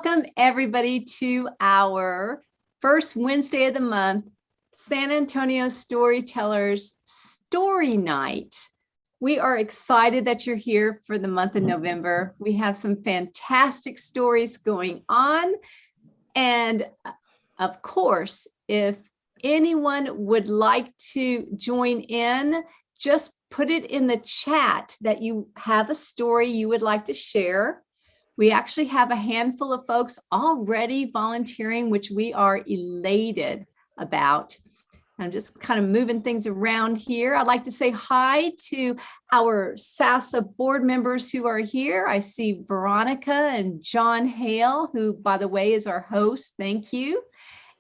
Welcome everybody to our first Wednesday of the month, San Antonio Storytellers Story Night. We are excited that you're here for the month of November. We have some fantastic stories going on. And of course, if anyone would like to join in, just put it in the chat that you have a story you would like to share. We actually have a handful of folks already volunteering, which we are elated about. I'm just kind of moving things around here. I'd like to say hi to our SASA board members who are here. I see Veronica and John Hale, who, by the way, is our host. Thank you.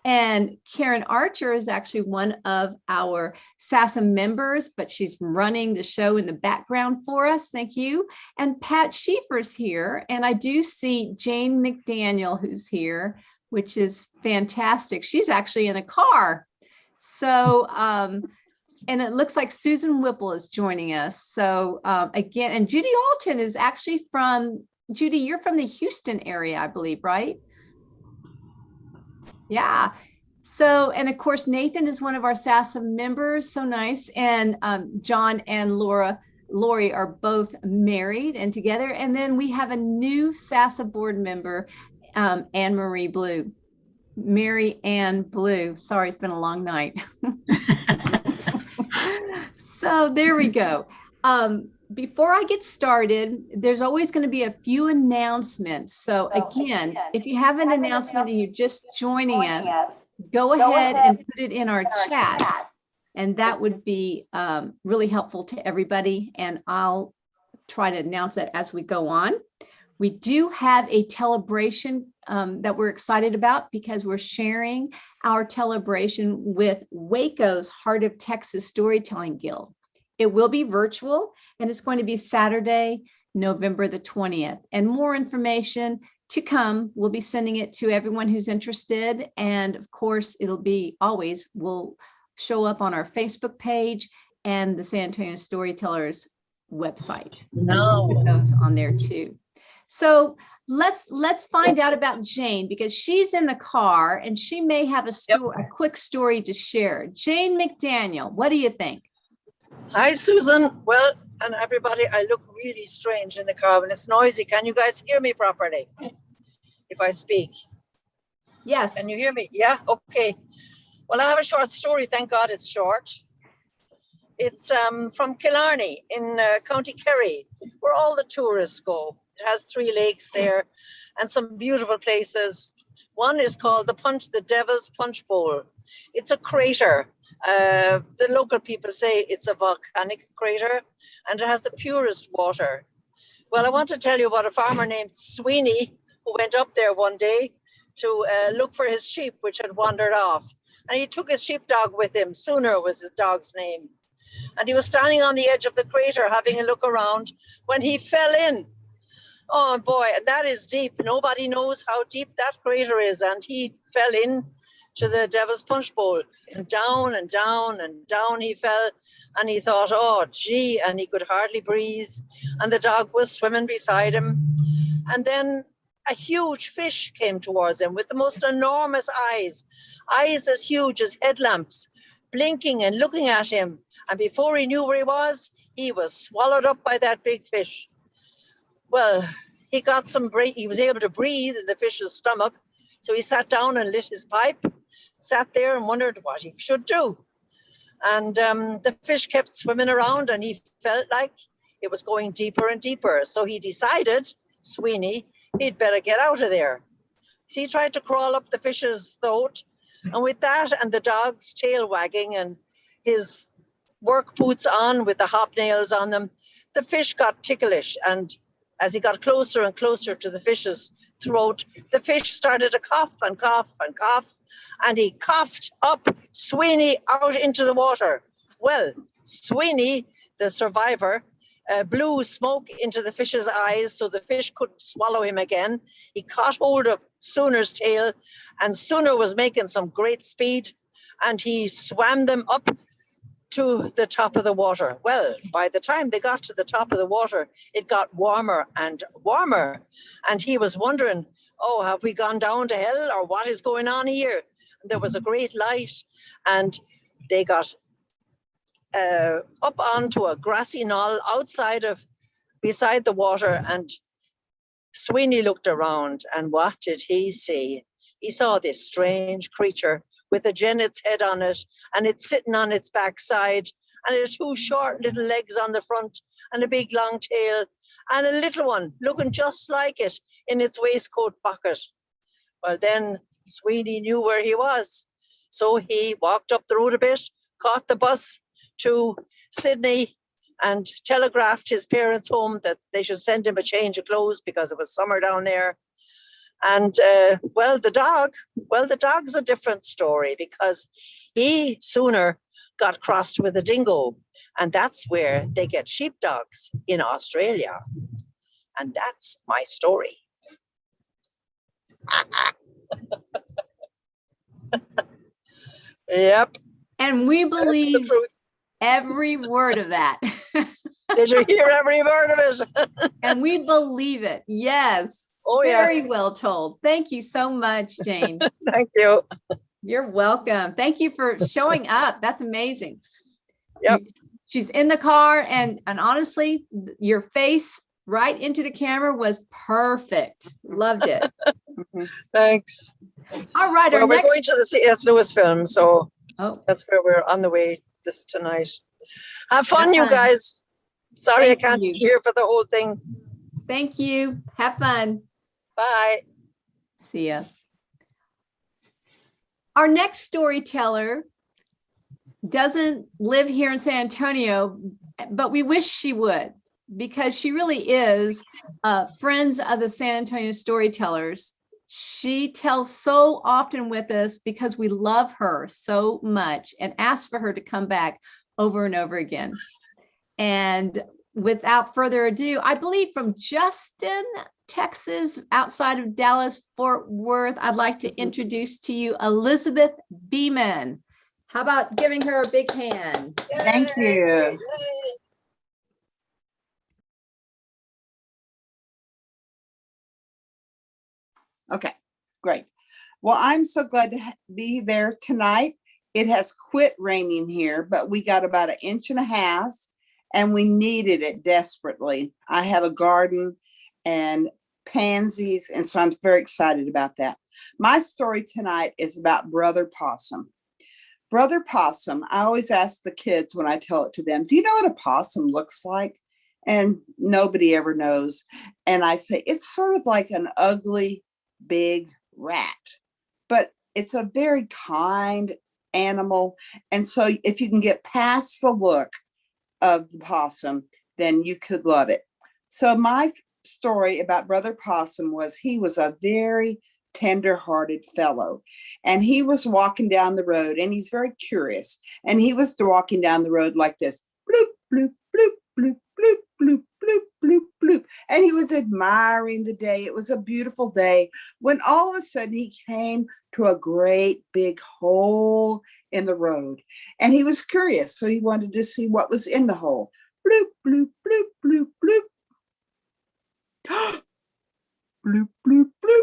And Karen Archer is actually one of our SASA members, but she's running the show in the background for us. Thank you. And Pat Schieffer's here. And I do see Jane McDaniel, who's here, which is fantastic. She's actually in a car. So, and it looks like Susan Whipple is joining us. So again, and Judy Alton is actually from, Judy, you're from the Houston area, I believe, right? Yeah. So, and of course, Nathan is one of our SASA members. So nice. And John and Lori are both married and together. And then we have a new SASA board member, Anne Marie Blue. Mary Ann Blue. Sorry, it's been a long night. So there we go. Before I get started, there's always going to be a few announcements. So again, if you have an announcement and you're just joining us, go ahead and put it in our chat. And that would be really helpful to everybody. And I'll try to announce that as we go on. We do have a celebration that we're excited about because we're sharing our celebration with Waco's Heart of Texas Storytelling Guild. It will be virtual and it's going to be Saturday, November the 20th. And more information to come. We'll be sending it to everyone who's interested. And of course, will show up on our Facebook page and the San Antonio Storytellers website. Put those on there too. So let's find out about Jane because she's in the car and she may have a quick story to share. Jane McDaniel, what do you think? Hi, Susan. Well, and everybody, I look really strange in the car when it's noisy. Can you guys hear me properly if I speak? Yes. Can you hear me? Yeah, okay. Well, I have a short story. Thank God it's short. It's from Killarney in County Kerry, where all the tourists go. It has 3 lakes there and some beautiful places. One is called the Devil's Punch Bowl. It's a crater. The local people say it's a volcanic crater and it has the purest water. Well, I want to tell you about a farmer named Sweeney who went up there one day to look for his sheep, which had wandered off. And he took his sheepdog with him. Sooner was his dog's name. And he was standing on the edge of the crater having a look around when he fell in. Oh boy, that is deep. Nobody knows how deep that crater is. And he fell in to the Devil's Punch Bowl and down and down and down he fell. And he thought, oh, gee, and he could hardly breathe. And the dog was swimming beside him. And then a huge fish came towards him with the most enormous eyes as huge as headlamps, blinking and looking at him. And before he knew where he was swallowed up by that big fish. Well, he got he was able to breathe in the fish's stomach. So he sat down and lit his pipe, sat there and wondered what he should do. And the fish kept swimming around and he felt like it was going deeper and deeper. So he decided, Sweeney, he'd better get out of there. So he tried to crawl up the fish's throat. And with that and the dog's tail wagging and his work boots on with the hobnails on them, the fish got ticklish. And as he got closer and closer to the fish's throat, the fish started to cough and cough and cough. And he coughed up Sweeney out into the water. Well, Sweeney, the survivor, blew smoke into the fish's eyes so the fish couldn't swallow him again. He caught hold of Sooner's tail and Sooner was making some great speed and he swam them up to the top of the water. Well, by the time they got to the top of the water, it got warmer and warmer. And he was wondering, oh, have we gone down to hell, or what is going on here? And there was a great light, and they got up onto a grassy knoll beside the water, and Sweeney looked around, and what did he see? He saw this strange creature with a jennet's head on it, and it's sitting on its backside, and it had two short little legs on the front, and a big long tail, and a little one looking just like it in its waistcoat pocket. Well, then Sweeney knew where he was. So he walked up the road a bit, caught the bus to Sydney, and telegraphed his parents home that they should send him a change of clothes because it was summer down there. And the dog's a different story, because he sooner got crossed with a dingo, and that's where they get sheepdogs in Australia. And that's my story. Yep. And we That's believe the truth. every word of that. Did you hear every word of it? And we believe it. Yes. Oh, yeah. Very well told. Thank you so much, Jane. Thank you. You're welcome. Thank you for showing up. That's amazing. Yep. She's in the car, and honestly, your face right into the camera was perfect. Loved it. Thanks. All right. Well, we're going to the C.S. Lewis film, so that's where we're on the way tonight. Have fun, you guys. Sorry, I can't be here for the whole thing. Thank you. Have fun. Bye. See ya. Our next storyteller doesn't live here in San Antonio, but we wish she would, because she really is friends of the San Antonio storytellers. She tells so often with us because we love her so much and ask for her to come back over and over again. And without further ado, I believe from Justin, Texas, outside of Dallas, Fort Worth, I'd like to introduce to you Elizabeth Beeman. How about giving her a big hand? Yay! Thank you. Yay! Okay, great. Well, I'm so glad to be there tonight. It has quit raining here, but we got about 1.5 inches, and we needed it desperately. I have a garden and pansies, and so I'm very excited about that. My story tonight is about Brother Possum. Brother Possum, I always ask the kids when I tell it to them, do you know what a possum looks like? And nobody ever knows. And I say, it's sort of like an ugly, big rat, but it's a very kind animal. And so if you can get past the look of the possum, then you could love it. So my story about Brother Possum was he was a very tender-hearted fellow, and he was walking down the road, and he's very curious, and he was walking down the road like this, bloop, bloop, bloop, bloop, bloop, bloop, bloop, bloop, bloop, and he was admiring the day. It was a beautiful day when all of a sudden he came to a great big hole in the road, and he was curious, so he wanted to see what was in the hole. Bloop, bloop, bloop, bloop, bloop. Bloop, bloop, bloop.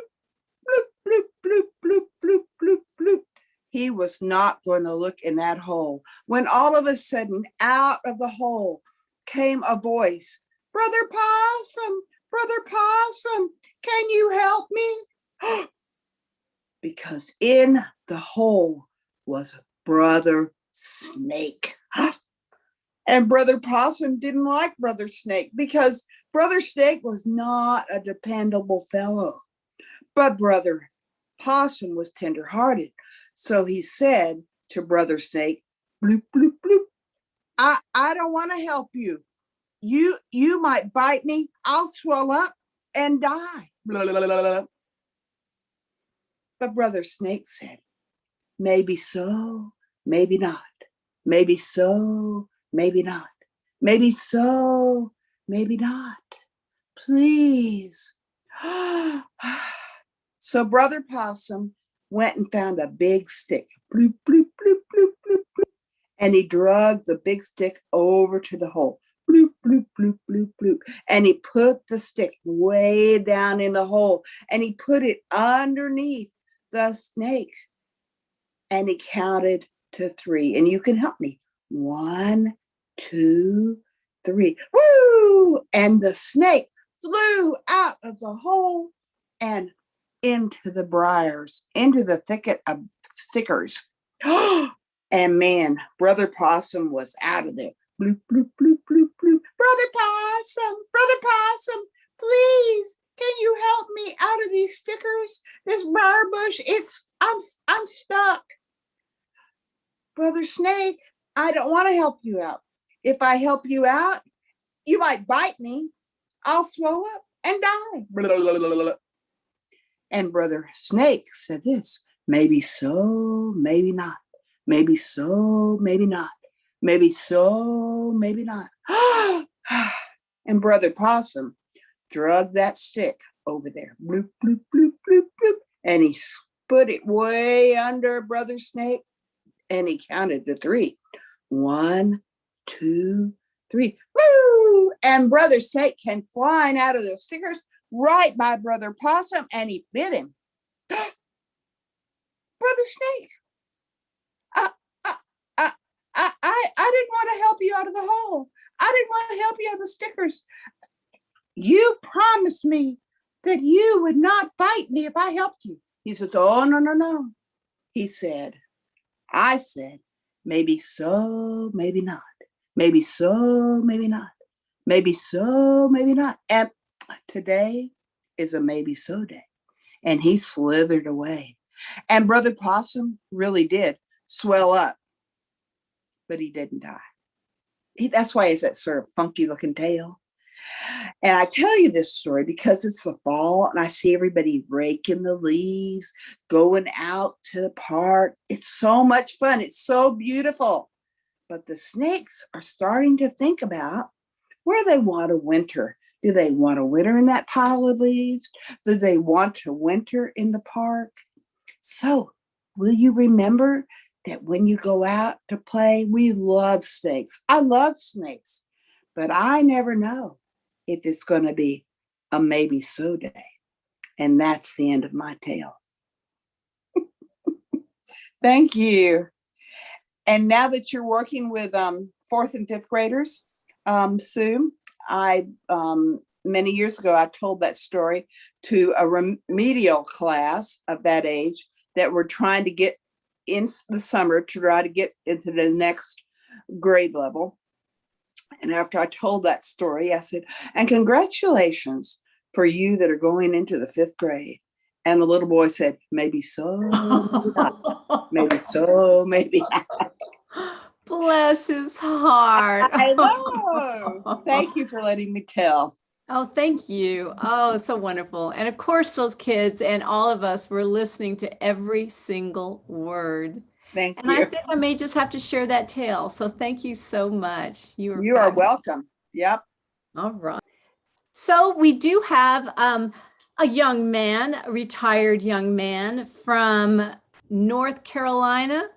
Bloop, bloop, bloop, bloop, bloop, bloop, bloop. He was not going to look in that hole when all of a sudden out of the hole came a voice. Brother Possum, Brother Possum, can you help me? Because in the hole was Brother Snake. And Brother Possum didn't like Brother Snake because Brother Snake was not a dependable fellow. But Brother Possum was tender-hearted. So he said to Brother Snake, bloop, bloop, bloop, I don't want to help you. You might bite me. I'll swell up and die. Blah, blah, blah, blah. But Brother Snake said, maybe so, maybe not. Maybe so, maybe not. Maybe so, maybe not. Please. So Brother Possum went and found a big stick, bloop, bloop, bloop, bloop, bloop, bloop, and he dragged the big stick over to the hole. Bloop, bloop, bloop, bloop, bloop. And he put the stick way down in the hole, and he put it underneath the snake. And he counted to 3. And you can help me. 1, 2, 3. Woo! And the snake flew out of the hole and into the briars, into the thicket of stickers. And man, Brother Possum was out of there. Bloop, bloop, bloop, bloop, bloop. Brother Possum, please, can you help me out of these stickers? This briar bush, I'm stuck. Brother Snake, I don't want to help you out. If I help you out, you might bite me. I'll swell up and die. Blah, blah, blah, blah. And Brother Snake said this, maybe so, maybe not. Maybe so, maybe not. Maybe so, maybe not. And Brother Possum dragged that stick over there. Bloop, bloop, bloop, bloop, bloop. And he put it way under Brother Snake. And he counted to 3. 1, 2, 3. Woo! And Brother Snake came flying out of those stickers right by Brother Possum, and he bit him. Brother Snake, I didn't want to help you out of the hole. I didn't want to help you out of the stickers. You promised me that you would not bite me if I helped you. He said, oh, no, no, no. I said, maybe so, maybe not. Maybe so, maybe not. Maybe so, maybe not. And today is a maybe so day. And he slithered away. And Brother Possum really did swell up, but he didn't die. That's why he's that sort of funky looking tail. And I tell you this story because it's the fall and I see everybody raking the leaves, going out to the park. It's so much fun. It's so beautiful. But the snakes are starting to think about where they want to winter. Do they want to winter in that pile of leaves? Do they want to winter in the park? So will you remember that when you go out to play, we love snakes. I love snakes, but I never know if it's going to be a maybe so day. And that's the end of my tale. Thank you. And now that you're working with 4th and 5th graders, Sue, many years ago, I told that story to a remedial class of that age that were trying to get in the summer to try to get into the next grade level. And after I told that story, I said, and congratulations for you that are going into the 5th grade. And the little boy said, maybe so, maybe not. Maybe so, maybe not. Bless his heart. I know. Thank you for letting me tell. Oh, thank you. Oh, so wonderful. And of course, those kids and all of us were listening to every single word. Thank And you. I think I may just have to share that tale. So thank you so much. You are fabulous. Welcome. Yep. All right. So we do have a young man, a retired young man from North Carolina,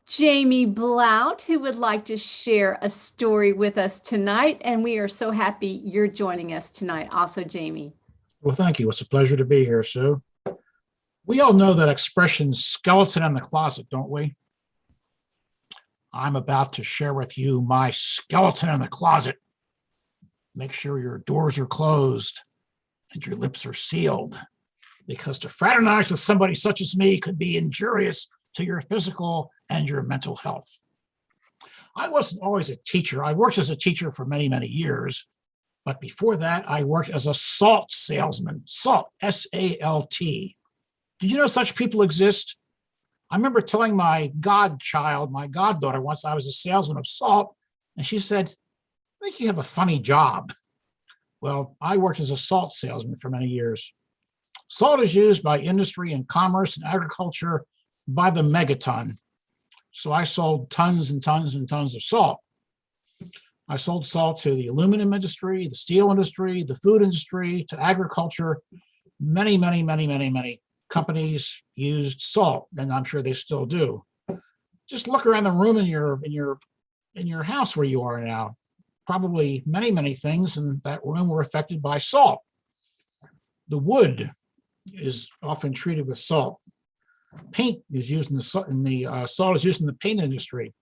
Jamie Blout, who would like to share a story with us tonight. And we are so happy you're joining us tonight. Also, Jamie. Well, thank you. It's a pleasure to be here, Sue. We all know that expression skeleton in the closet, don't we? I'm about to share with you my skeleton in the closet. Make sure your doors are closed and your lips are sealed, because to fraternize with somebody such as me could be injurious to your physical and your mental health. I wasn't always a teacher. I worked as a teacher for many, many years. But before that, I worked as a salt salesman. Salt, S-A-L-T. Did you know such people exist? I remember telling my godchild, my goddaughter, once I was a salesman of salt, and she said, I think you have a funny job. Well, I worked as a salt salesman for many years. Salt is used by industry and commerce and agriculture by the megaton. So I sold tons and tons and tons of salt. I sold salt to the aluminum industry, the steel industry, the food industry, to agriculture. Many, many, many, many, many companies used salt, and I'm sure they still do. Just look around the room in your house where you are now. Probably many things in that room were affected by salt. The wood is often treated with salt. Paint is used in the salt is used in the paint industry.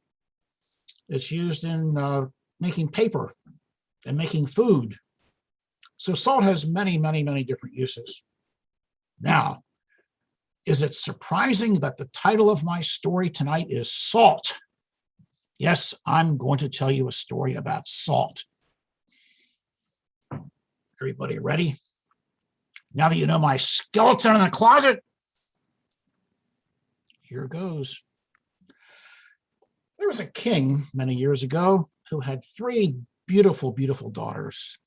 It's used in making paper and making food. So salt has many different uses. Now, is it surprising that the title of my story tonight is Salt? Yes, I'm going to tell you a story about salt. Everybody ready? Now that you know my skeleton in the closet, here goes. There was a king many years ago who had 3 beautiful daughters.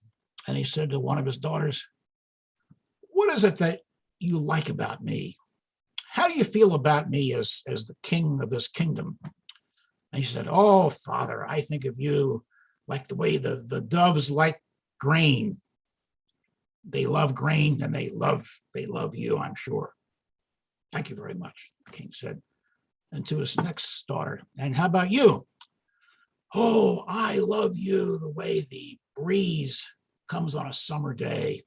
And he said to one of his daughters, "What is it that you like about me? How do you feel about me as the king of this kingdom?" And she said, "Oh, father, I think of you like the way the doves like grain. They love grain and they love you, I'm sure." "Thank you very much," the king said. And to his next daughter, "And how about you?" "Oh, I love you the way the breeze comes on a summer day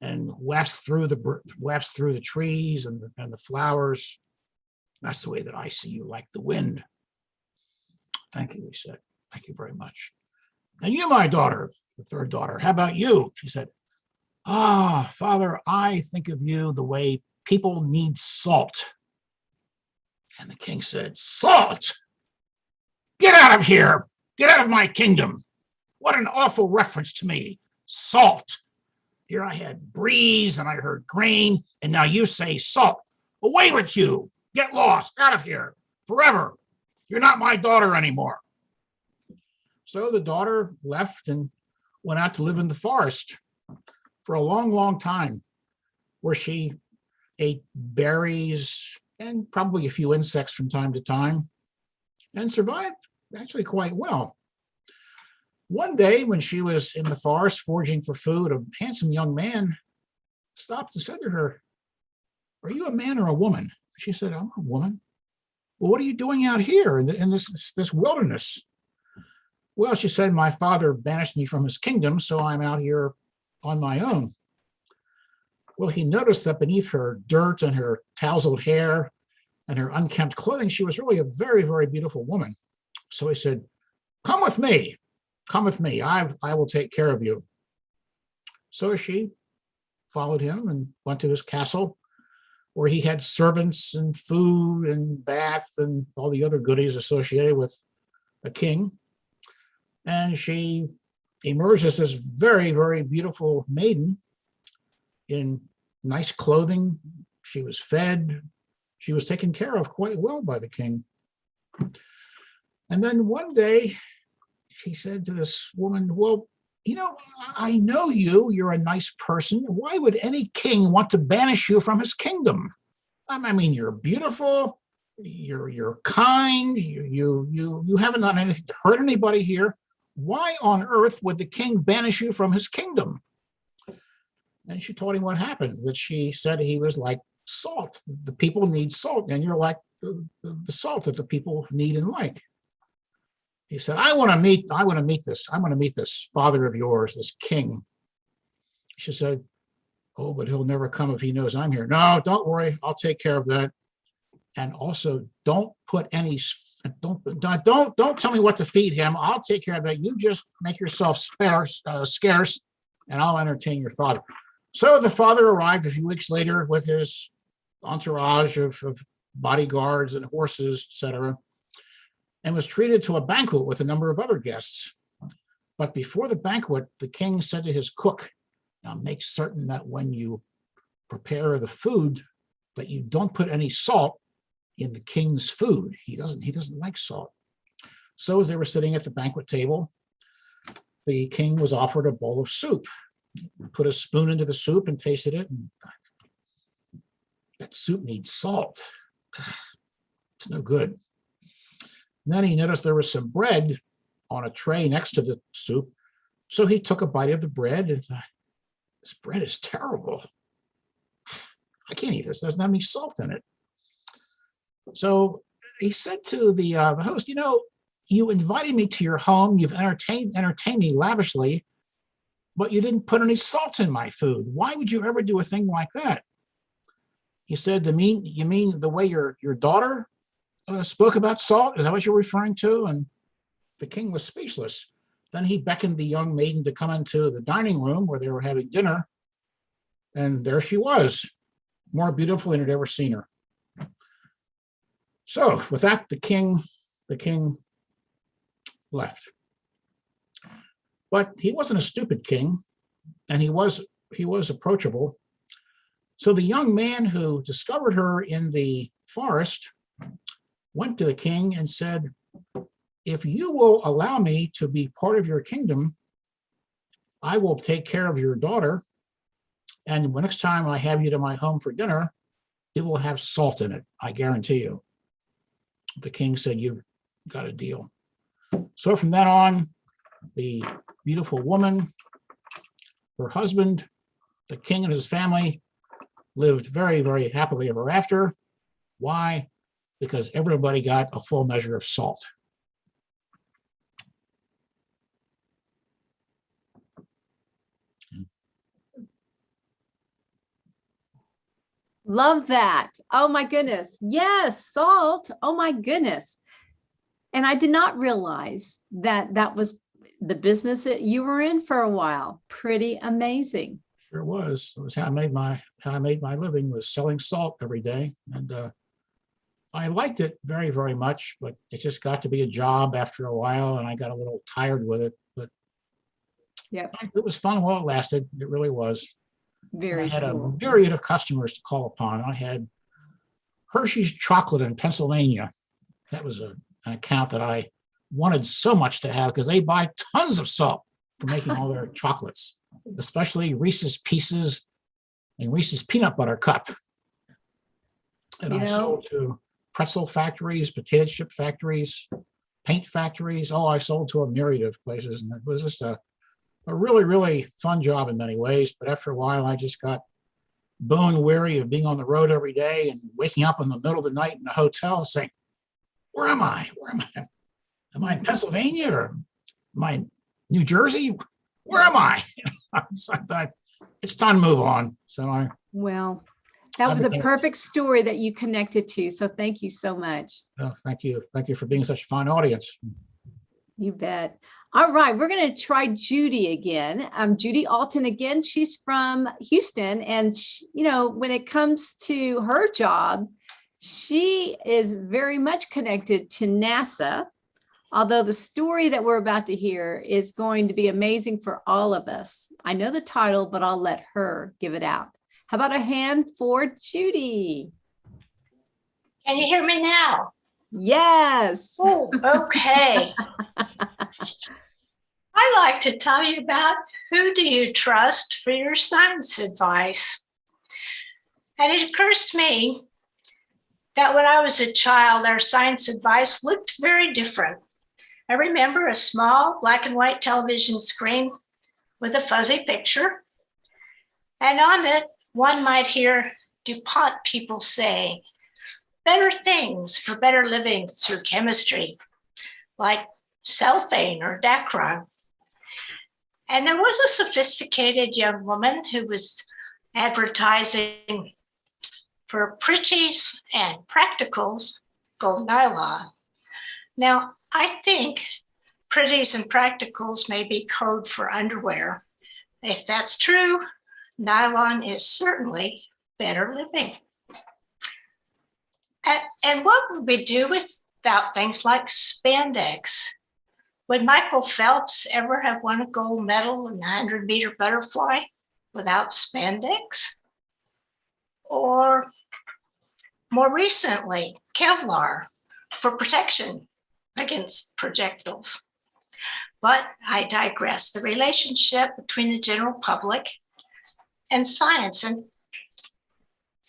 and wafts through the trees and the flowers. That's the way that I see you, like the wind." "Thank you," he said. "Thank you very much. And you, my daughter," the third daughter, "how about you?" She said, "Ah, father, I think of you the way people need salt." And the king said, "Salt? Get out of here. Get out of my kingdom. What an awful reference to me. Salt. Here I had breeze and I heard grain, and now you say salt. Away with you. Get lost. Out of here. Forever. You're not my daughter anymore." So the daughter left and went out to live in the forest for a long time, where she ate berries and probably a few insects from time to time, and survived actually quite well. One day, when she was in the forest foraging for food, a handsome young man stopped and said to her, "Are you a man or a woman?" She said, "I'm a woman." "Well, what are you doing out here in this wilderness?" "Well," she said, "my father banished me from his kingdom, so I'm out here on my own." Well, he noticed that beneath her dirt and her tousled hair and her unkempt clothing, she was really a very beautiful woman. So he said, "Come with me. Come with me. I will take care of you." So she followed him and went to his castle, where he had servants and food and bath and all the other goodies associated with a king. And she emerged as this very beautiful maiden in nice clothing. She was fed. She was taken care of quite well by the king. And then one day, he said to this woman, "Well, you know, I know you're a nice person. Why would any king want to banish you from his kingdom? I mean, you're beautiful, you're kind, you haven't done anything to hurt anybody here. Why on earth would the king banish you from his kingdom?" And she told him what happened, that she said he was like salt. The people need salt, and you're like the salt that the people need and like. He said, I want to meet this father of yours, this king." She said, "Oh, but he'll never come if he knows I'm here." "No, don't worry. I'll take care of that. And also don't tell me what to feed him. I'll take care of that. You just make yourself scarce, and I'll entertain your father." So the father arrived a few weeks later with his entourage of bodyguards and horses, etc., and was treated to a banquet with a number of other guests. But before the banquet, the king said to his cook, "Now make certain that when you prepare the food, that you don't put any salt in the king's food. He doesn't like salt." So as they were sitting at the banquet table, the king was offered a bowl of soup. He put a spoon into the soup and tasted it, and that soup needs salt. It's no good. And then he noticed there was some bread on a tray next to the soup. So he took a bite of the bread and thought, "This bread is terrible. I can't eat this. Doesn't have any salt in it." So he said to the host, you know, you invited me to your home. You've entertained me lavishly, but you didn't put any salt in my food. Why would you ever do a thing like that? He said, you mean the way your daughter spoke about salt? Is that what you're referring to? And the king was speechless. Then he beckoned the young maiden to come into the dining room where they were having dinner. And there she was, more beautiful than he'd ever seen her. So with that, the king left. But he wasn't a stupid king, and he was approachable. So the young man who discovered her in the forest went to the king and said, if you will allow me to be part of your kingdom, I will take care of your daughter. And the next time I have you to my home for dinner, it will have salt in it, I guarantee you. The king said, you've got a deal. So from then on, the beautiful woman, her husband, the king and his family lived very, very happily ever after. Why? Because everybody got a full measure of salt. Love that. Oh my goodness. Yes, salt. Oh my goodness. And I did not realize that that was the business that you were in for a while. Pretty amazing. Sure was. It was how I made my living, was selling salt every day. And I liked it very, very much, but it just got to be a job after a while, and I got a little tired with it. But yeah, it was fun while it lasted. It really was. Very I had cool. a myriad of customers to call upon. I had Hershey's Chocolate in Pennsylvania. That was an account that I wanted so much to have because they buy tons of salt for making all their chocolates, especially Reese's Pieces and Reese's Peanut Butter Cup. And I sold to pretzel factories, potato chip factories, paint factories. Oh, I sold to a myriad of places, and it was just a really, really fun job in many ways. But after a while, I just got bone weary of being on the road every day and waking up in the middle of the night in a hotel saying, where am I? Where am I? Am I in Pennsylvania or am I in New Jersey? Where am I? So I thought, it's time to move on. So well, that was a perfect story that you connected to. So thank you so much. Oh, thank you. Thank you for being such a fine audience. You bet. All right, we're going to try Judy again. Judy Alton again. She's from Houston, and when it comes to her job, she is very much connected to NASA. Although the story that we're about to hear is going to be amazing for all of us. I know the title, but I'll let her give it out. How about a hand for Judy? Can you hear me now? Yes. Oh, okay. I like to tell you about who do you trust for your science advice. And it occurs to me that when I was a child, our science advice looked very different. I remember a small black and white television screen with a fuzzy picture. And on it, one might hear DuPont people say, better things for better living through chemistry, like cellophane or Dacron. And there was a sophisticated young woman who was advertising for pretties and practicals, gold nylon. Now, I think pretties and practicals may be code for underwear. If that's true, nylon is certainly better living. And what would we do without things like spandex? Would Michael Phelps ever have won a gold medal in the 100-meter butterfly without spandex? Or more recently, Kevlar for protection against projectiles. But I digress. The relationship between the general public and science. And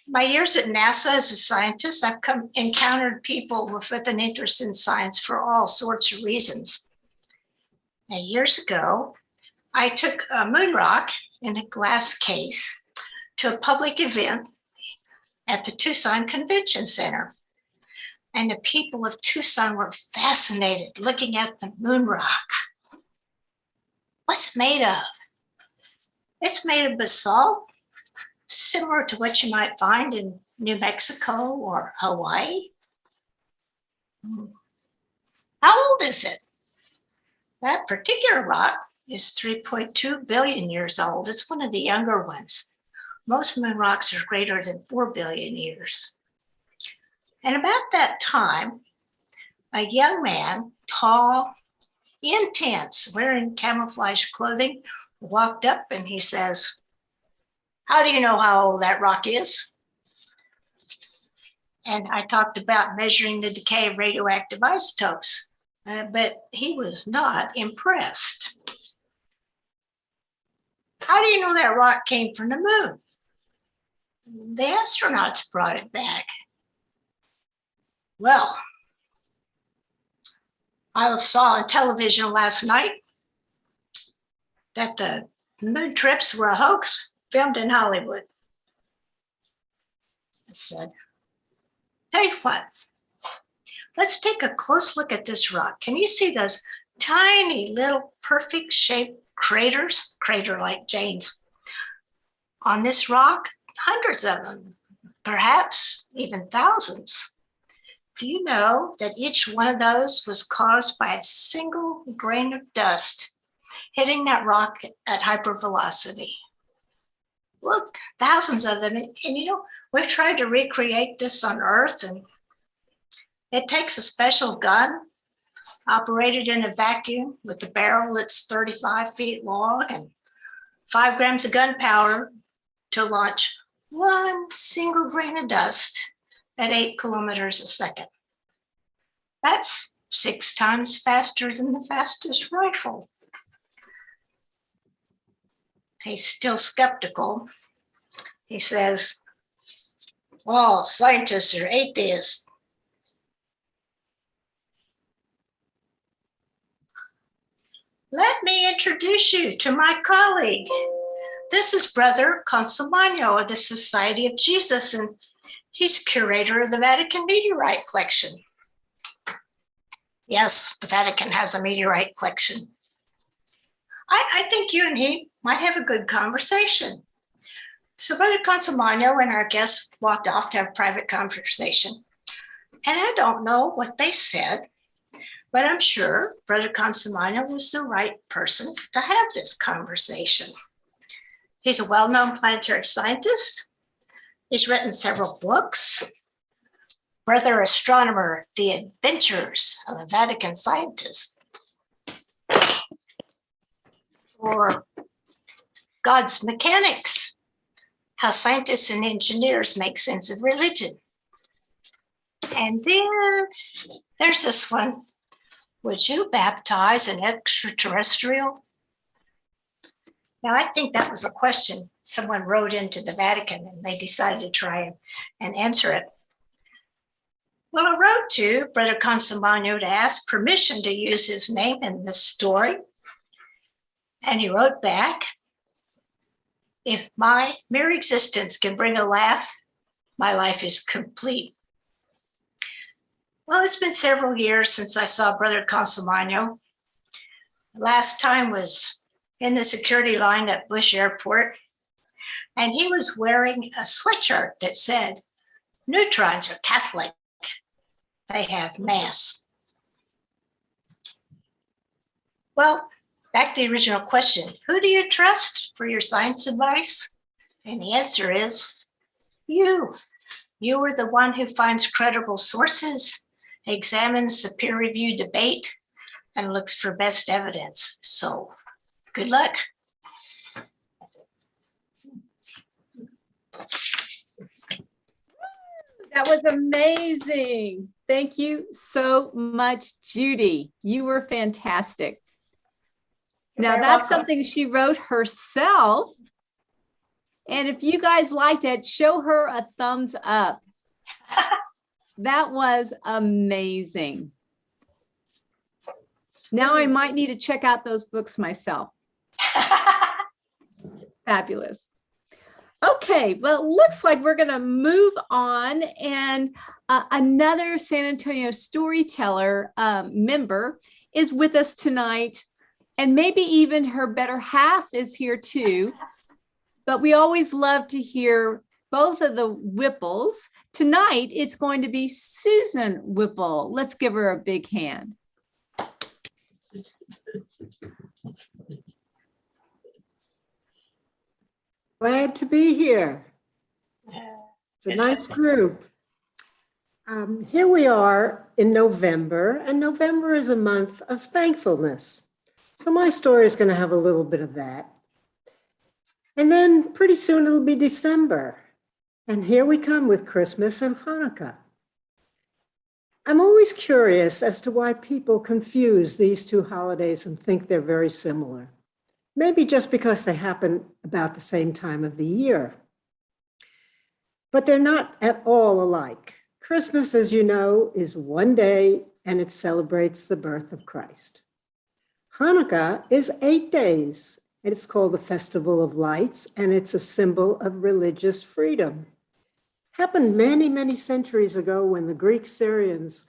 my years at NASA as a scientist, I've encountered people with an interest in science for all sorts of reasons. And years ago, I took a moon rock in a glass case to a public event at the Tucson Convention Center. and the people of Tucson were fascinated looking at the moon rock. What's it made of? It's made of basalt, similar to what you might find in New Mexico or Hawaii. How old is it? That particular rock is 3.2 billion years old. It's one of the younger ones. Most moon rocks are greater than 4 billion years. And about that time, a young man, tall, intense, wearing camouflage clothing, walked up and he says, "How do you know how old that rock is?" And I talked about measuring the decay of radioactive isotopes, but he was not impressed. "How do you know that rock came from the moon?" "The astronauts brought it back." "Well, I saw on television last night that the moon trips were a hoax filmed in Hollywood." I said, "Hey, what? Let's take a close look at this rock. Can you see those tiny little perfect shaped craters, crater-like veins on this rock? Hundreds of them, perhaps even thousands. Do you know that each one of those was caused by a single grain of dust hitting that rock at hypervelocity? Look, thousands of them. And you know, we've tried to recreate this on Earth, and it takes a special gun operated in a vacuum with a barrel that's 35 feet long and 5 grams of gunpowder to launch one single grain of dust at 8 kilometers a second. That's 6 times faster than the fastest rifle. He's still skeptical. He says, "All scientists are atheists." Let me introduce you to my colleague. This is Brother Consolmagno of the Society of Jesus, and he's curator of the Vatican meteorite collection. Yes, the Vatican has a meteorite collection. I think you and he might have a good conversation. So Brother Consolmagno and our guest walked off to have a private conversation. And I don't know what they said, but I'm sure Brother Consolmagno was the right person to have this conversation. He's a well-known planetary scientist. He's written several books. Brother Astronomer, The Adventures of a Vatican Scientist. Or God's Mechanics, How Scientists and Engineers Make Sense of Religion. And then there's this one. Would you baptize an extraterrestrial? Now, I think that was a question someone wrote into the Vatican and they decided to try and answer it. Well, I wrote to Brother Consolmagno to ask permission to use his name in this story. And he wrote back, "If my mere existence can bring a laugh, my life is complete." Well, it's been several years since I saw Brother Consolmagno. Last time was in the security line at Bush Airport, and he was wearing a sweatshirt that said, "Neutrons are Catholic. They have Mass." Well, back to the original question, who do you trust for your science advice? And the answer is you. You are the one who finds credible sources, examines the peer-reviewed debate, and looks for best evidence. So good luck. That was amazing. Thank you so much, Judy. You were fantastic. Now that's something she wrote herself. And if you guys liked it, show her a thumbs up. That was amazing. Now I might need to check out those books myself. Fabulous. Okay, well, it looks like we're going to move on. And another San Antonio storyteller member is with us tonight. And maybe even her better half is here too. But we always love to hear both of the Whipples. Tonight, it's going to be Susan Whipple. Let's give her a big hand. Glad to be here. It's a nice group. Here we are in November, and November is a month of thankfulness. So my story is going to have a little bit of that. And then pretty soon it'll be December. And here we come with Christmas and Hanukkah. I'm always curious as to why people confuse these two holidays and think they're very similar. Maybe just because they happen about the same time of the year. But they're not at all alike. Christmas, as you know, is one day and it celebrates the birth of Christ. Hanukkah is 8 days. It's called the Festival of Lights, and it's a symbol of religious freedom. Happened many, many centuries ago when the Greek Syrians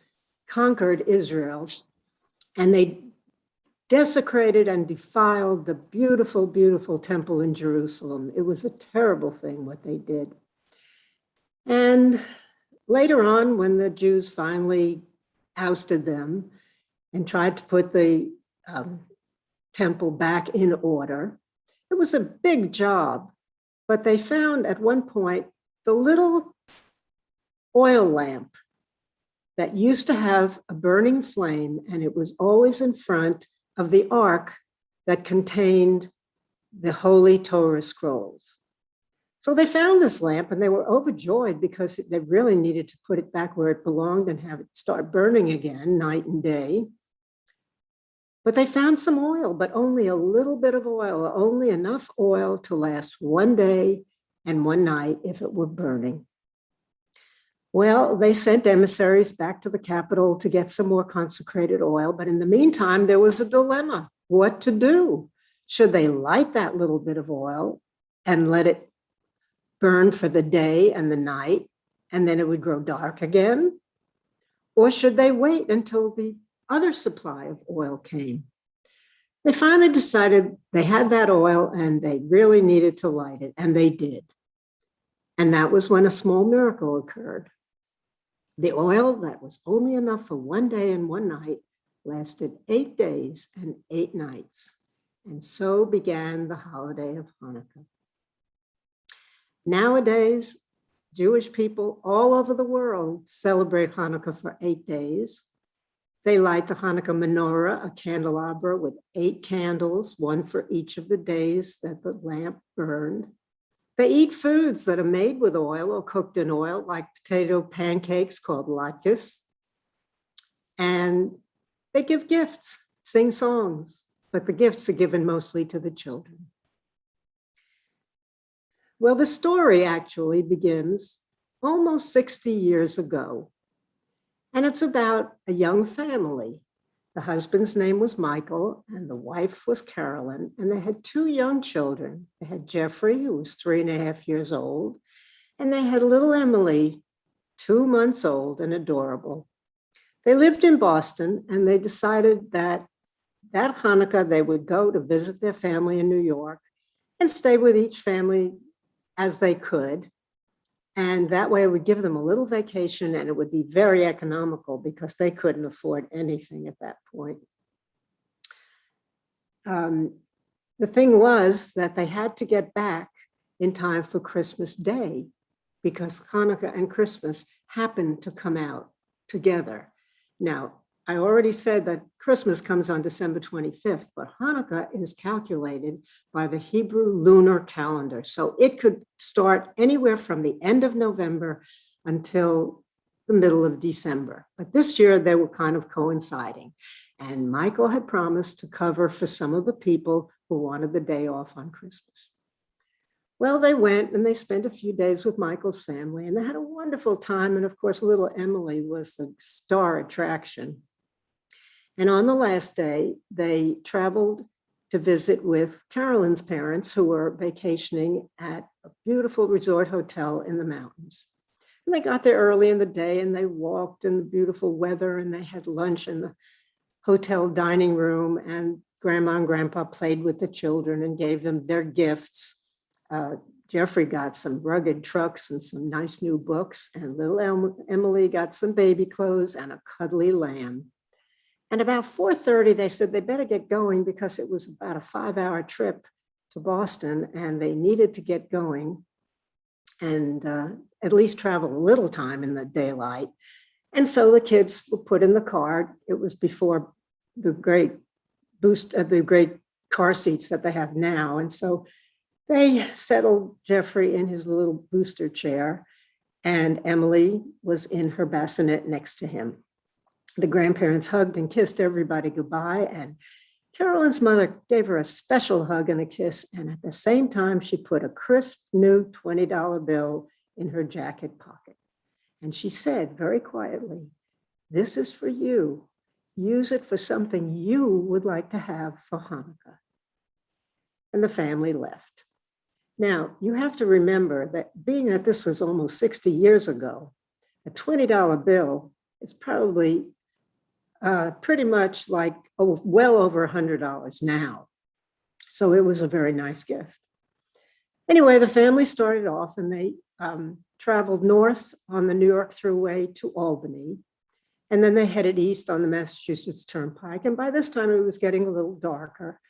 conquered Israel, and they desecrated and defiled the beautiful, beautiful temple in Jerusalem. It was a terrible thing what they did. And later on, when the Jews finally ousted them and tried to put the temple back in order, it was a big job. But they found at one point the little oil lamp that used to have a burning flame, and it was always in front of the ark that contained the Holy Torah scrolls. So they found this lamp and they were overjoyed because they really needed to put it back where it belonged and have it start burning again night and day. But they found some oil, but only a little bit of oil, only enough oil to last one day and one night if it were burning. Well, they sent emissaries back to the capital to get some more consecrated oil. But in the meantime, there was a dilemma: what to do? Should they light that little bit of oil and let it burn for the day and the night, and then it would grow dark again? Or should they wait until the other supply of oil came? They finally decided they had that oil and they really needed to light it, and they did. And that was when a small miracle occurred. The oil that was only enough for one day and one night lasted 8 days and 8 nights. And so began the holiday of Hanukkah. Nowadays, Jewish people all over the world celebrate Hanukkah for 8 days. They light the Hanukkah menorah, a candelabra with 8 candles, one for each of the days that the lamp burned. They eat foods that are made with oil or cooked in oil, like potato pancakes called latkes. And they give gifts, sing songs, but the gifts are given mostly to the children. Well, the story actually begins almost 60 years ago. And it's about a young family. The husband's name was Michael and the wife was Carolyn, and they had 2 young children. They had Jeffrey, who was 3.5 years old, and they had little Emily, 2 months old and adorable. They lived in Boston, and they decided that Hanukkah they would go to visit their family in New York and stay with each family as they could. And that way it would give them a little vacation, and it would be very economical because they couldn't afford anything at that point. The thing was that they had to get back in time for Christmas Day because Hanukkah and Christmas happened to come out together. Now, I already said that Christmas comes on December 25th, but Hanukkah is calculated by the Hebrew lunar calendar. So it could start anywhere from the end of November until the middle of December. But this year they were kind of coinciding. And Michael had promised to cover for some of the people who wanted the day off on Christmas. Well, they went and they spent a few days with Michael's family, and they had a wonderful time. And of course, little Emily was the star attraction. And on the last day, they traveled to visit with Carolyn's parents, who were vacationing at a beautiful resort hotel in the mountains. And they got there early in the day and they walked in the beautiful weather and they had lunch in the hotel dining room, and Grandma and Grandpa played with the children and gave them their gifts. Jeffrey got some rugged trucks and some nice new books, and little Emily got some baby clothes and a cuddly lamb. And about 4:30, they said they better get going because it was about a 5-hour trip to Boston and they needed to get going and at least travel a little time in the daylight. And so the kids were put in the car. It was before the great car seats that they have now. And so they settled Jeffrey in his little booster chair, and Emily was in her bassinet next to him. The grandparents hugged and kissed everybody goodbye, and Carolyn's mother gave her a special hug and a kiss, and at the same time, she put a crisp new $20 bill in her jacket pocket. And she said very quietly, "This is for you. Use it for something you would like to have for Hanukkah." And the family left. Now, you have to remember that being that this was almost 60 years ago, a $20 bill is probably pretty much like well over $100 now. So it was a very nice gift. Anyway, the family started off and they traveled north on the New York Thruway to Albany. And then they headed east on the Massachusetts Turnpike. And by this time it was getting a little darker.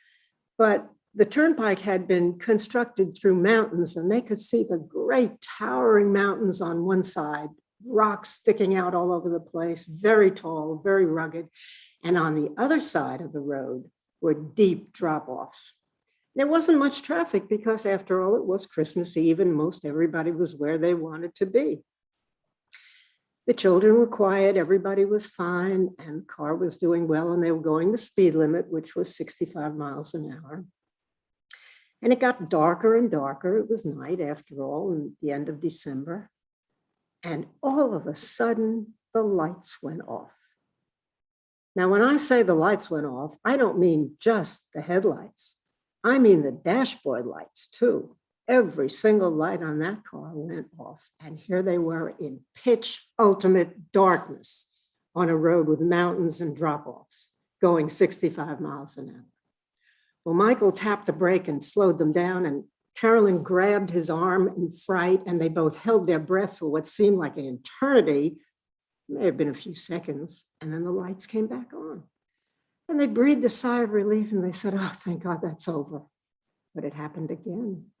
But the turnpike had been constructed through mountains, and they could see the great towering mountains on one side, rocks sticking out all over the place, very tall, very rugged. And on the other side of the road were deep drop-offs. There wasn't much traffic because, after all, it was Christmas Eve and most everybody was where they wanted to be. The children were quiet, everybody was fine, and the car was doing well, and they were going the speed limit, which was 65 miles an hour. And it got darker and darker. It was night, after all, in the end of December. And all of a sudden, the lights went off. Now, when I say the lights went off, I don't mean just the headlights. I mean the dashboard lights, too. Every single light on that car went off. And here they were in pitch ultimate darkness on a road with mountains and drop-offs going 65 miles an hour. Well, Michael tapped the brake and slowed them down, and Carolyn grabbed his arm in fright, and they both held their breath for what seemed like an eternity. It may have been a few seconds, and then the lights came back on. And they breathed a sigh of relief, and they said, "Oh, thank God that's over." But it happened again,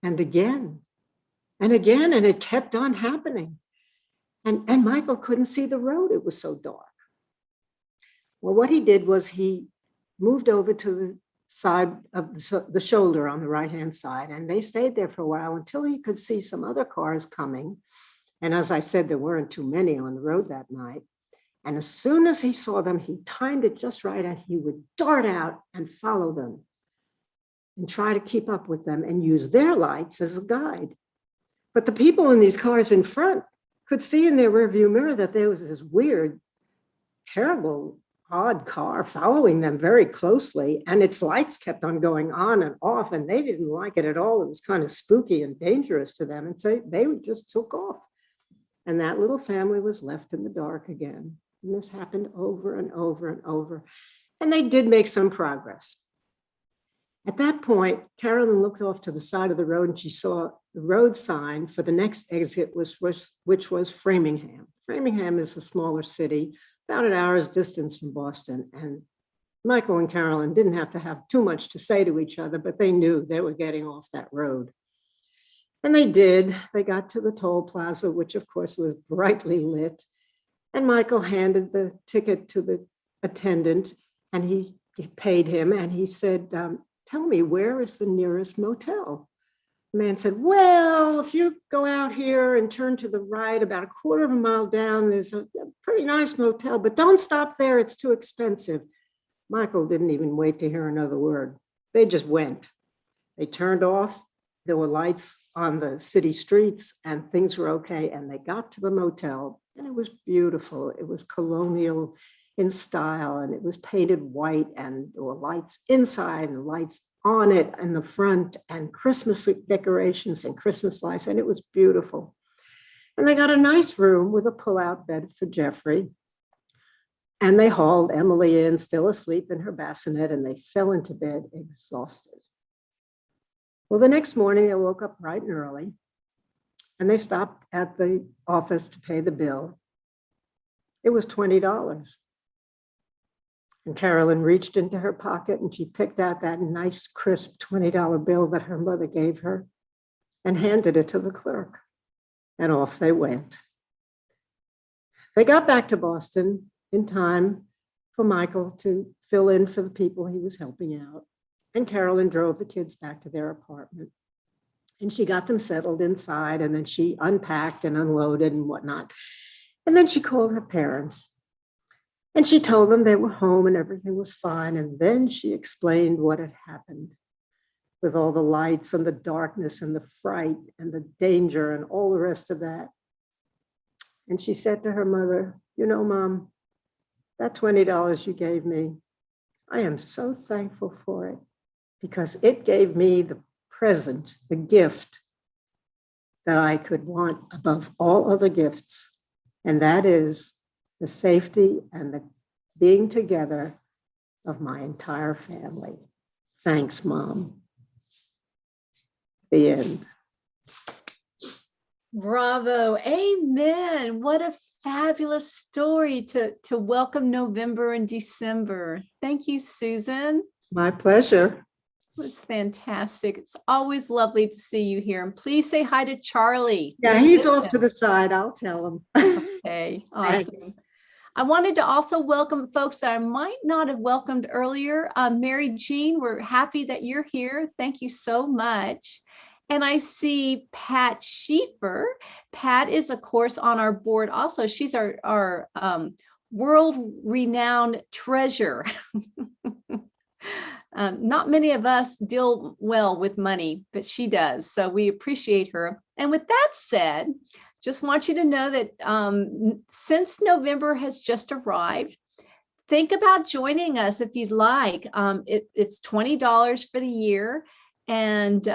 and again, and again, and it kept on happening. And Michael couldn't see the road. It was so dark. Well, what he did was he moved over to the side of the shoulder on the right-hand side, and they stayed there for a while until he could see some other cars coming. And as I said, there weren't too many on the road that night. And as soon as he saw them, he timed it just right, and he would dart out and follow them and try to keep up with them and use their lights as a guide. But the people in these cars in front could see in their rearview mirror that there was this weird, terrible, odd car following them very closely, and its lights kept on going on and off, and they didn't like it at all. It was kind of spooky and dangerous to them, and so they just took off. And that little family was left in the dark again. And this happened over and over and over. And they did make some progress. At that point, Carolyn looked off to the side of the road, and she saw the road sign for the next exit, which was Framingham. Framingham is a smaller city, about an hour's distance from Boston. And Michael and Carolyn didn't have to have too much to say to each other, but they knew they were getting off that road. And they did. They got to the toll plaza, which of course was brightly lit. And Michael handed the ticket to the attendant, and he paid him, and he said, "Tell me, where is the nearest motel?" The man said, "Well, if you go out here and turn to the right about a quarter of a mile down, there's a pretty nice motel, but don't stop there. It's too expensive." Michael didn't even wait to hear another word. They just went. They turned off. There were lights on the city streets, and things were okay. And they got to the motel, and it was beautiful. It was colonial. in style, and it was painted white, and there were lights inside and lights on it in the front, and Christmas decorations and Christmas lights, and it was beautiful. And they got a nice room with a pull-out bed for Jeffrey. And they hauled Emily in, still asleep in her bassinet, and they fell into bed exhausted. Well, the next morning they woke up bright and early, and they stopped at the office to pay the bill. It was $20. And Carolyn reached into her pocket and she picked out that nice, crisp $20 bill that her mother gave her and handed it to the clerk. And off they went. They got back to Boston in time for Michael to fill in for the people he was helping out. And Carolyn drove the kids back to their apartment. And she got them settled inside, and then she unpacked and unloaded and whatnot. And then she called her parents. And she told them they were home and everything was fine. And then she explained what had happened with all the lights and the darkness and the fright and the danger and all the rest of that. And she said to her mother, you know, Mom, that $20 you gave me, I am so thankful for it because it gave me the present, the gift that I could want above all other gifts. And that is the safety and the being together of my entire family. Thanks, Mom. The end. Bravo. Amen. What a fabulous story to welcome November and December. Thank you, Susan. My pleasure. It was fantastic. It's always lovely to see you here. And please say hi to Charlie. Yeah, he's off to the side. I'll tell him. Okay, awesome. I wanted to also welcome folks that I might not have welcomed earlier. Mary Jean, we're happy that you're here. Thank you so much. And I see Pat Schieffer. Pat is, of course, on our board also. She's our world-renowned treasure. Not many of us deal well with money, but she does. So we appreciate her. And with that said, just want you to know that since November has just arrived, think about joining us if you'd like. It's $20 for the year. And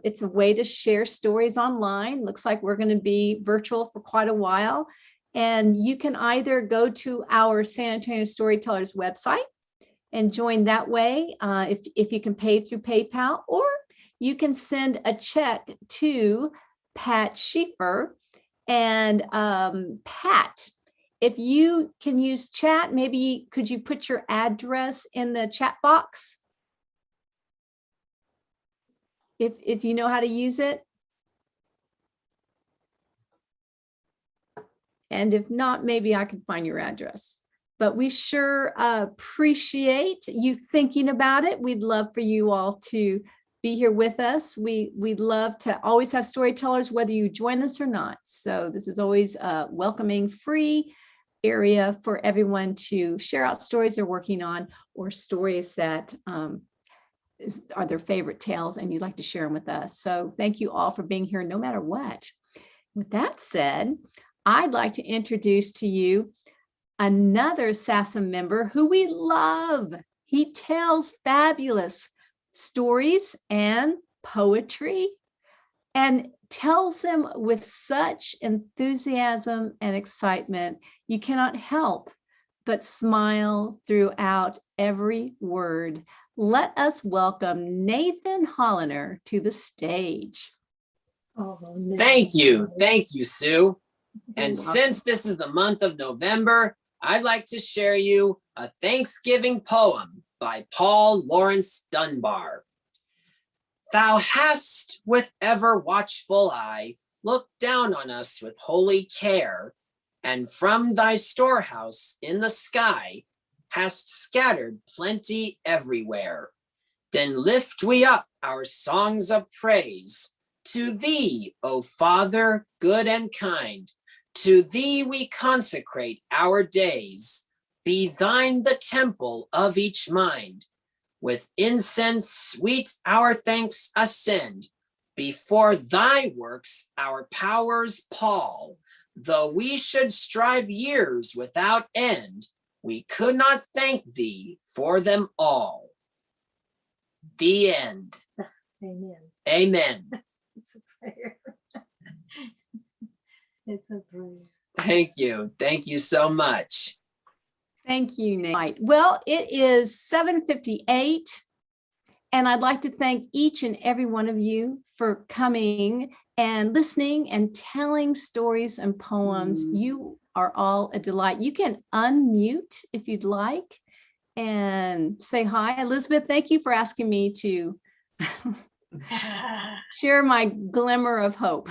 it's a way to share stories online. Looks like we're going to be virtual for quite a while. And you can either go to our San Antonio Storytellers website and join that way if you can pay through PayPal, or you can send a check to Pat Schieffer. And Pat, if you can use chat, maybe could you put your address in the chat box? If you know how to use it. And if not, maybe I can find your address. But we sure appreciate you thinking about it. We'd love for you all to be here with us. We'd love to always have storytellers, whether you join us or not. So this is always a welcoming, free area for everyone to share out stories they're working on, or stories that are their favorite tales and you'd like to share them with us. So thank you all for being here no matter what. With that said, I'd like to introduce to you another SASA member who we love. He tells fabulous stories and poetry and tells them with such enthusiasm and excitement. You cannot help but smile throughout every word. Let us welcome Nathan Holiner to the stage. Thank you, Sue. And since this is the month of November, I'd like to share you a Thanksgiving poem by Paul Laurence Dunbar. Thou hast with ever watchful eye looked down on us with holy care, and from thy storehouse in the sky hast scattered plenty everywhere. Then lift we up our songs of praise to thee, O Father, good and kind. To thee we consecrate our days. Be thine the temple of each mind. With incense sweet our thanks ascend. Before thy works our powers pall. Though we should strive years without end, We could not thank thee for them all. The end. Amen. Amen. It's a prayer. It's a prayer. Thank you. Thank you so much. Thank you, Nate. Well, it is 7:58, and I'd like to thank each and every one of you for coming and listening and telling stories and poems. You are all a delight. You can unmute if you'd like and say hi. Elizabeth, thank you for asking me to share my glimmer of hope.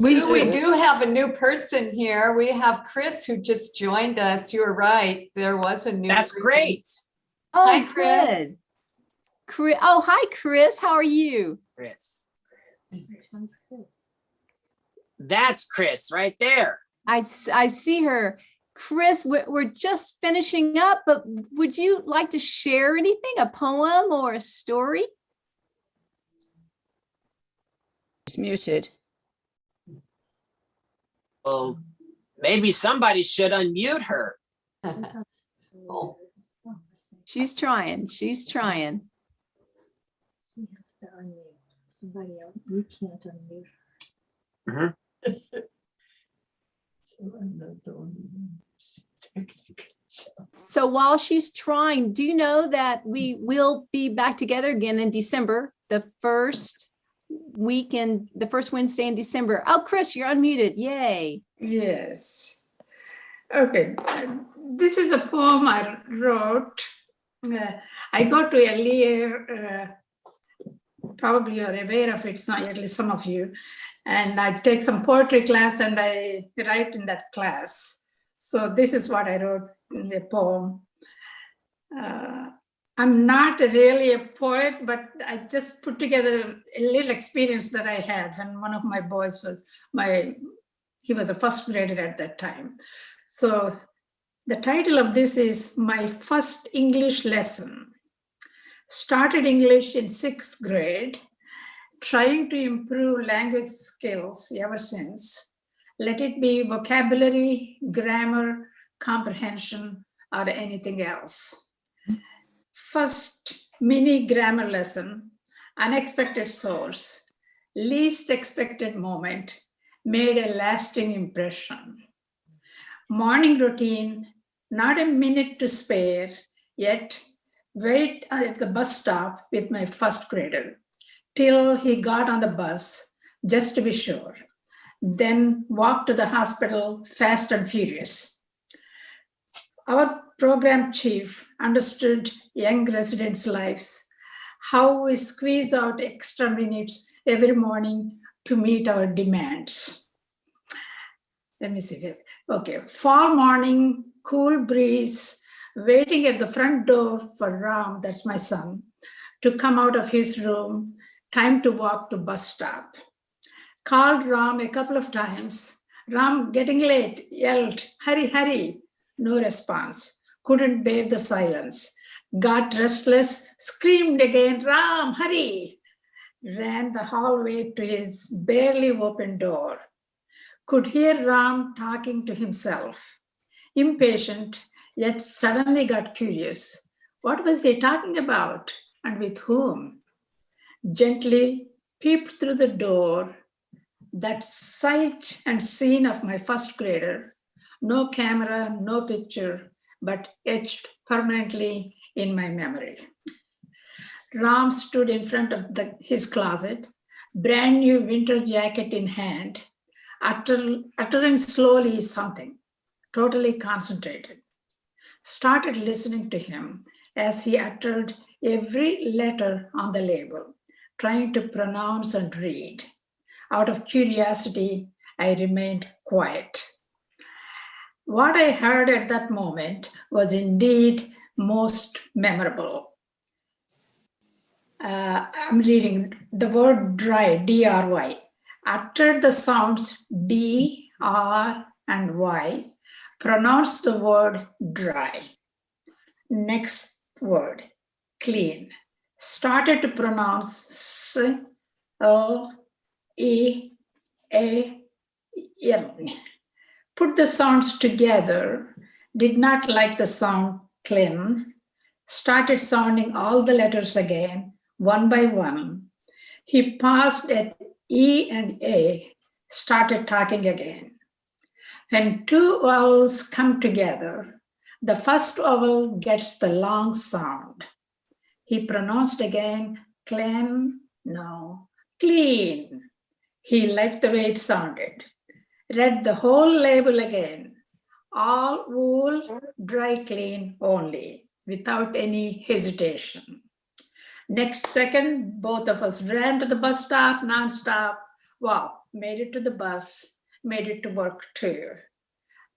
We do have a new person here. We have Chris who just joined us. You're right. There was a new That's person. great. Oh, Hi, Chris. good. Oh, hi, Chris. How are you? Chris. Which one's Chris? That's Chris right there. I see her. Chris, we're just finishing up, but would you like to share anything, a poem or a story? She's muted. Well, maybe somebody should unmute her. Oh. She's trying. She's trying. She has to unmute. Somebody else. We can't unmute Mhm. So while she's trying, do you know that we will be back together again in December, the first Wednesday in December? Oh, Chris, you're unmuted. Yay. Yes. Okay. This is a poem I wrote. I got to earlier, probably you're aware of it, it's not at least some of you. And I take some poetry class and I write in that class. So this is what I wrote in the poem. I'm not really a poet, but I just put together a little experience that I had when one of my boys was he was a first grader at that time. So the title of this is My First English Lesson. Started English in 6th grade, trying to improve language skills ever since. Let it be vocabulary, grammar, comprehension, or anything else. First mini grammar lesson, unexpected source, least expected moment, made a lasting impression. Morning routine, not a minute to spare, yet wait at the bus stop with my first grader till he got on the bus, just to be sure. Then walk to the hospital fast and furious. Our program chief understood young residents' lives, how we squeeze out extra minutes every morning to meet our demands. Let me see. Okay, fall morning, cool breeze, waiting at the front door for Ram, that's my son, to come out of his room, time to walk to bus stop. Called Ram a couple of times. Ram, getting late, yelled, hurry, hurry. No response, couldn't bear the silence. Got restless, screamed again, Ram, hurry. Ran the hallway to his barely open door. Could hear Ram talking to himself. Impatient, yet suddenly got curious. What was he talking about and with whom? Gently peeped through the door. That sight and scene of my first grader, no camera, no picture, but etched permanently in my memory. Ram stood in front of his closet, brand new winter jacket in hand, uttering slowly something, totally concentrated. Started listening to him as he uttered every letter on the label, trying to pronounce and read. Out of curiosity, I remained quiet. What I heard at that moment was indeed most memorable. I'm reading the word dry, D-R-Y. Uttered the sounds D, R, and Y. Pronounced the word dry. Next word, clean. Started to pronounce S, L, E, A, N. Put the sounds together, did not like the sound clean, started sounding all the letters again, one by one. He paused at E and A, started talking again. When two vowels come together, the first vowel gets the long sound. He pronounced again, clean, no, clean. He liked the way it sounded. Read the whole label again. All wool, dry clean only, without any hesitation. Next second, both of us ran to the bus stop, nonstop. Wow, made it to the bus, made it to work too.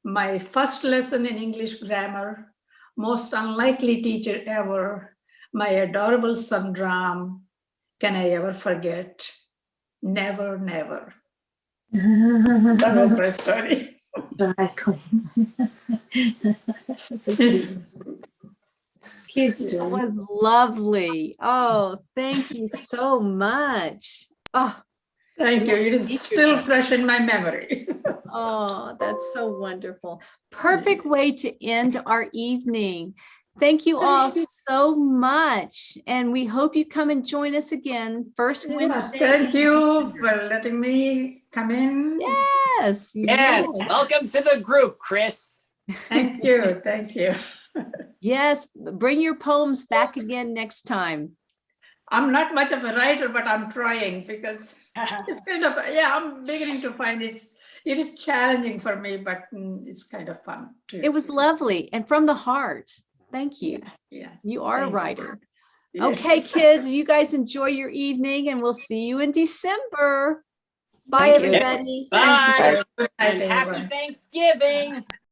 My first lesson in English grammar, most unlikely teacher ever, my adorable son Ram. Can I ever forget? Never, never. That was my story. Dry clean. That's a cute. Cute That story. was lovely. Oh, thank you so much. Oh, Thank you. It is still fresh in my memory. oh, that's so wonderful. Perfect way to end our evening. Thank you all so much. And we hope you come and join us again first Wednesday. Thank you for letting me come in. Yes. Yes, welcome to the group, Chris. Thank you. Thank you. Yes. Bring your poems back again next time. I'm not much of a writer, but I'm trying because it's kind of, yeah, I'm beginning to find it is challenging for me, but it's kind of fun too. It was lovely and from the heart. Thank you. Yeah. You are a Thank you. writer. Yeah. Okay, kids, you guys enjoy your evening and we'll see you in December. Bye, Thank you. everybody. Bye. Good night, And happy everyone. Thanksgiving.